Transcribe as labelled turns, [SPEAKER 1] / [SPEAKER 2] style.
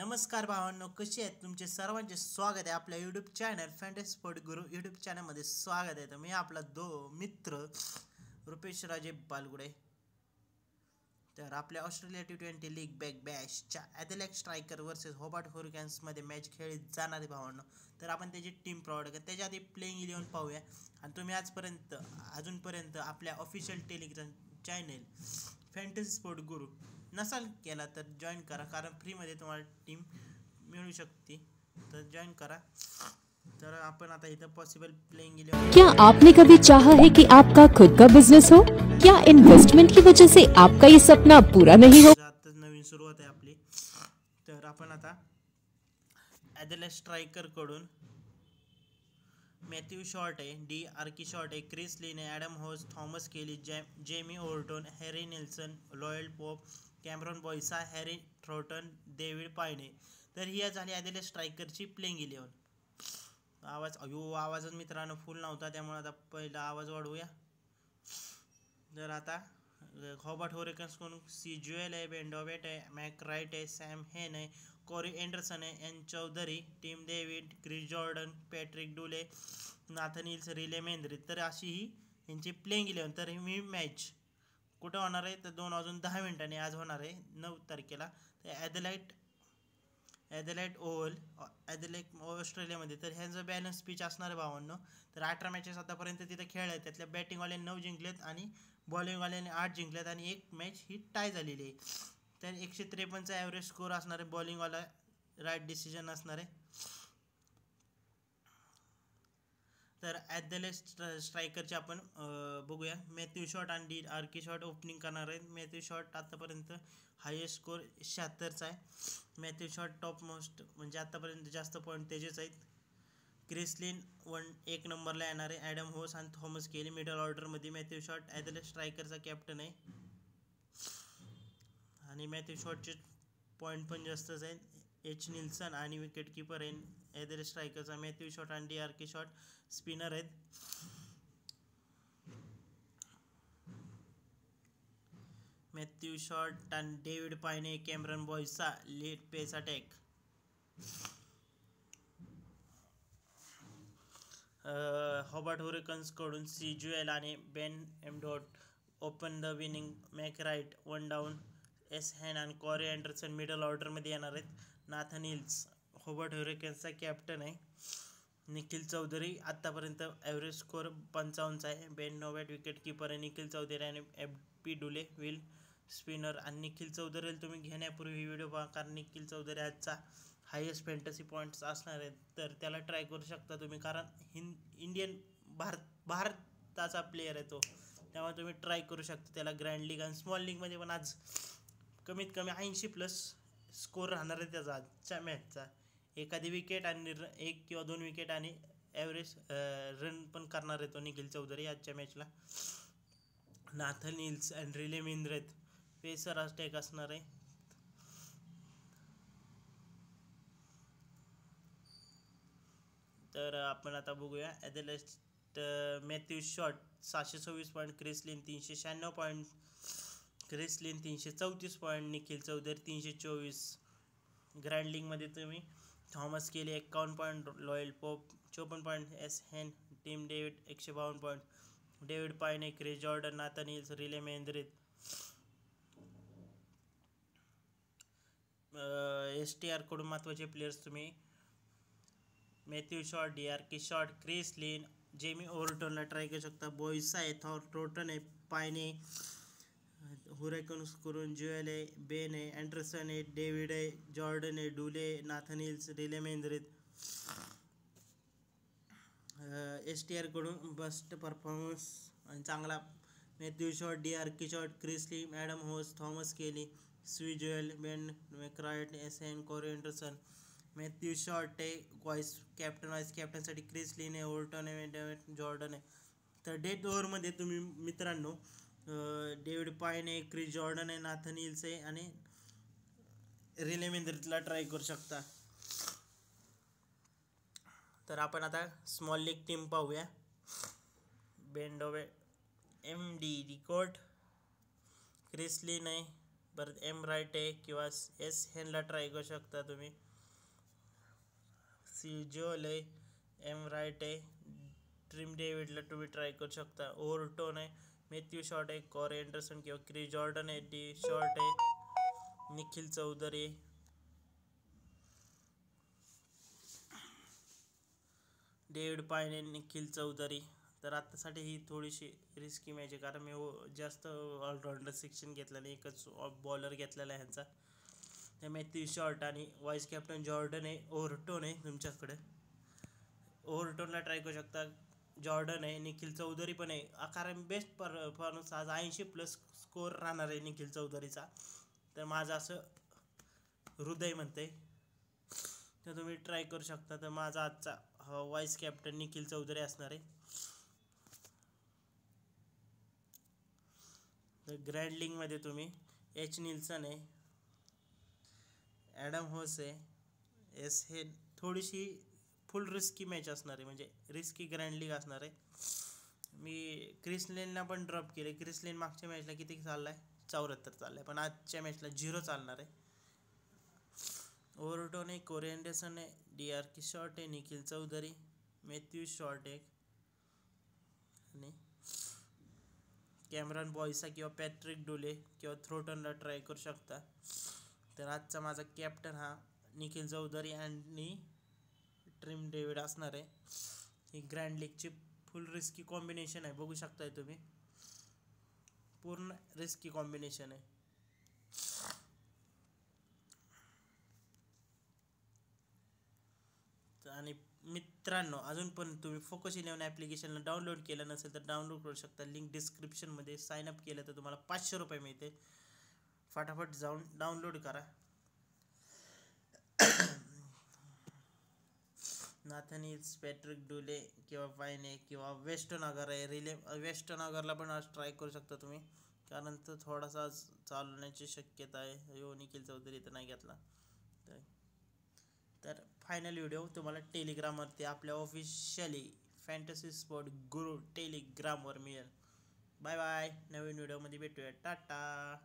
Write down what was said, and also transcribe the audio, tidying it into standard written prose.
[SPEAKER 1] नमस्कार भावांनो, कशी आहेत तुमचे सर्वांचे स्वागत आहे आपल्या यूट्यूब चॅनल फॅन्टसी स्पोर्ट गुरु यूट्यूब चॅनलमध्ये स्वागत आहे. तर मी आपला मित्र रुपेश राजे बालगुडे. तर आपल्या ऑस्ट्रेलिया T20 लीग बॅक बॅशच्या ॲथलेटिक स्ट्रायकर वर्सेस होबार्ट हुरिकेन्समध्ये मॅच खेळली जाणार आहे भावांनो. तर आपण त्याची टीम प्रोव्हाइड करतो. त्याच्या आधी प्लेइंग 11 पाहूया. आणि तुम्ही अजूनपर्यंत आपल्या official Telegram channel fantasy sport गुरु नसाल केला तर जॉईन करा, कारण फ्रीमध्ये तुम्हाला टीम मिळू शकते. तर जॉईन करा. तर आपण आता इथं पॉसिबल प्लेइंग 11.
[SPEAKER 2] क्या आपने कभी चाहा है कि आपका खुद का बिजनेस हो? क्या इन्वेस्टमेंट की वजह से आपका ये सपना पूरा नहीं हो?
[SPEAKER 1] आता नवीन सुरुवात आहे आपली. तर आपण आता ॲथलेटिक स्ट्रायकर कडून मॅथ्यू शॉर्ट आहे, डी आर्की शॉर्ट आहे, क्रिस लिन आहे, Adam Hose, Thomas Kelly, Jamie Orton, Harry Nielsen, Lloyd Pope, Cameron Boyce, Harry Thornton, David Payne. तर ही झाली ॲथलेटिक स्ट्रायकरची प्लेइंग 11. आवाजच मित्रांनो फुल नव्हता, त्यामुळे आता पहिला आवाज वाढवूया. तर आता हॉबर्ट हुरिकेन्स कडून सीज्युएल आहे, बेंडोवेट आहे, मॅक राईट आहे, सॅम हेन आहे, कोरी एंडरसन आहे, N Chaudhary, Tim David, Chris Jordan, Patrick Dooley, Nathan hills, Riley मेंद्रे. तर अशी ही यांची प्लेइंग 11. तर ही मॅच कुठं होणार आहे तर 2:10 आज होणार आहे 9 तारखेला. तर ॲथलेट ओव्हल ऑस्ट्रेलियामध्ये. तर ह्यांचं बॅलन्स पिच असणार आहे भावांनो. तर 18 मॅचेस आतापर्यंत तिथे खेळले आहेत. त्यातल्या बॅटिंगवाल्यांनी 9 जिंकलेत आणि बॉलिंगवाल्यांनी 8 जिंकलेत आणि एक मॅच ही टाय झालेली आहे. तर 153चा ॲव्हरेज स्कोअर असणार आहे. बॉलिंगवाला राईट डिसिजन असणार आहे. तर ॲथलेटिक स्ट्रायकरचे आपण बघूया. मॅथ्यू शॉर्ट आणि डी आर्की शॉर्ट ओपनिंग करणार आहेत. मॅथ्यू शॉर्ट आतापर्यंत हायेस्ट स्कोअर 76चा आहे. मॅथ्यू शॉर्ट टॉप मोस्ट म्हणजे आतापर्यंत जास्त पॉईंट त्याचेच आहेत. क्रिसलिन 1 नंबरला येणार आहे. ॲडम होस आणि थॉमस केली मिडल ऑर्डरमध्ये. मॅथ्यू शॉर्ट ॲथलेटिक स्ट्रायकरचा कॅप्टन आहे आणि मॅथ्यू शॉर्टचे पॉईंट पण जास्तच आहेत. एच निल्सन आणि विकेट किपर आहे ॲथलेटिक स्ट्रायकरचा. मॅथ्यू शॉर्ट आणि डी आर्की शॉर्ट स्पिनर आहेत. मॅथ्यू शॉर्ट आणि David Payne, Cameron Boyce lead pace attack. Hobart Hurricanes कडून सीज्युएल आणि बेन एमडॉट open the winning. Mac Wright 1 down, S Hain आणि कॉरी अँडरसन मिडल ऑर्डरमध्ये येणार आहेत. नाथन हिल्स हॉबर्ट हुरिकेन्सचा कॅप्टन आहे. निखिल चौधरी आत्तापर्यंत ॲव्हरेज स्कोअर 55चा आहे. बेन नोवेट विकेट किपर आहे. निखिल चौधरी आणि FP डुले विल स्पिनर. आणि निखिल चौधरीला तुम्ही घेण्यापूर्वी ही व्हिडिओ पहा, कारण निखिल चौधरी आजचा हायेस्ट फॅन्टसी पॉईंट्स असणार आहेत. तर त्याला ट्राय करू शकता तुम्ही, कारण भारताचा प्लेयर आहे तो, त्यामुळे तुम्ही ट्राय करू शकता त्याला. ग्रँड लीग आणि स्मॉल लीगमध्ये पण आज कमीत कमी 80+ स्कोअर राहणार आहे त्याचा आजच्या मॅचचा. एखादी विकेट आणि 1 किंवा 2 विकेट आणि ॲव्हरेज रन पण करणार आहे तो निखिल चौधरी आजच्या मॅचला. नाथन हिल्स आणि रिले मेंद्रे पेसर अटॅक असणार आहे. तर आपण आता बघूया athletic. Matthew Short 726 point, Chris Lynn 396 point, Chris Lynn 334 point, Nikhil Chaudhary 324. Grand लीगमध्ये तुम्ही Thomas Kelly 51 point, Lloyd Pope 54 point, S Hain, Tim David 152 point, David Payne, Chris Jordan, Nathan hills, Riley मेंद्रे. STR कडून महत्त्वाचे प्लेयर्स तुम्ही Matthew Short, D'Arcy Short, Chris Lynn, Jamie ओर्टनला try करू शकता. बॉयसा आहे, थ्रोटन आहे, पायने, हुरिकेन्स कडून ज्युएल आहे, बेन आहे, अँडरसन आहे, डेव्हिड आहे, जॉर्डन आहे, डुले, नाथन हिल्स, रिले मेंद्रे. STR कडून बेस्ट परफॉर्मन्स आणि चांगला Matthew Short, D'Arcy Short, Chris Lynn, Adam Hose, Thomas Kelly, सीज्युएल, बेन मॅकराईट, SN, Corey Anderson. Matthew Short आहे वाईस कॅप्टनसाठी क्रिस लिन आहे, ओर्टन आहे, डेव्हिड जॉर्डन आहे. तर डेथ ओव्हरमध्ये तुम्ही मित्रांनो डेव्हिड पायन आहे, क्रिस जॉर्डन आहे, नाथन हिल्स आहे आणि रिले मेंद्रेला ट्राय करू शकता. तर आपण आता स्मॉल लीग टीम पाहूया. बेंडोवे MD रिकॉर्ड, क्रिस लिन आहे, परत एम राईट आहे किंवा एस हेनला ट्राय करू शकता तुम्ही. सिजोल आहे, एम राईट आहे, ट्रिम डेव्हिडला तुम्ही ट्राय करू शकता. ओव्हरटोन आहे, मॅथ्यू शॉर्ट आहे, कॉरे अँडरसन किंवा क्रिस जॉर्डन आहे, डी शॉर्ट आहे, निखिल चौधरी, डेव्हिड पायन आहे, निखिल चौधरी. तर आत्तासाठी ही थोडीशी रिस्की मॅच आहे कारण मी जास्त ऑलराऊंडर सेक्शन घेतलं नाही, एकच बॉलर घेतलेला आहे ह्यांचा. त्या मॅथ्यू शॉर्ट आणि वाईस कॅप्टन जॉर्डन आहे. ओव्हरटोन आहे तुमच्याकडे, ओव्हरटोनला ट्राय करू शकता. जॉर्डन आहे, निखिल चौधरी पण आहे कारण बेस्ट परफॉर्मन्स आज 80+ स्कोअर राहणार आहे निखिल चौधरीचा. तर माझं असं हृदय म्हणते तर तुम्ही ट्राय करू शकता. तर माझा आजचा वाईस कॅप्टन निखिल चौधरी असणार आहे. तर ग्रँड लीगमध्ये तुम्ही एच निल्सन आहे, ॲडम होस आहे, एस हे थोडीशी फुल रिस्की मॅच असणार आहे, म्हणजे रिस्की ग्रँड लीग असणार आहे. मी क्रिस लेनला पण ड्रॉप केले. क्रिस लेन मागच्या मॅचला किती चालला आहे? 74 चालला आहे, पण आजच्या मॅचला 0 चालणार आहे. ओव्हरटोन आहे, कोरे अँडरसन आहे, DRK शॉर्ट आहे, निखिल चौधरी, मॅथ्यू शॉर्ट आहे आणि कॅमेरॉन बॉयसा किंवा पॅट्रिक डोले किंवा थ्रोटनला ट्राय करू शकता. तर आजचा माझा कॅप्टन हा निखिल चौधरी आणि ट्रिम डेव्हिड असणार आहे. ही ग्रँड लीगची फुल रिस्की कॉम्बिनेशन आहे, बघू शकताय तुम्ही, पूर्ण रिस्की कॉम्बिनेशन आहे. आणि मित्रांनो, अजून पण तुम्ही फोकस 11 ॲप्लिकेशनला डाउनलोड केलं नसेल तर डाउनलोड करू शकता. लिंक डिस्क्रिप्शनमध्ये. साइन अप केलं तर तुम्हाला 500 रुपये मिळते. फटाफट जाऊन डाउनलोड करा. नाथनीज, पॅट्रिक डोले किंवा वायने किंवा वेस्टनगर आहे, वेस्टनगरला पण आज ट्राय करू शकता तुम्ही कारण तो थोडासा चालवण्याची शक्यता आहे. निखिल चौधरी तर नाही घेतला. तर फायनल व्हिडिओ तुम्हाला टेलिग्रामवरती आपल्या ऑफिशियली फॅन्टसी स्पोर्ट गुरु टेलिग्रामवर मिळेल. बाय बाय, नवीन व्हिडिओमध्ये भेटूया. टाटा.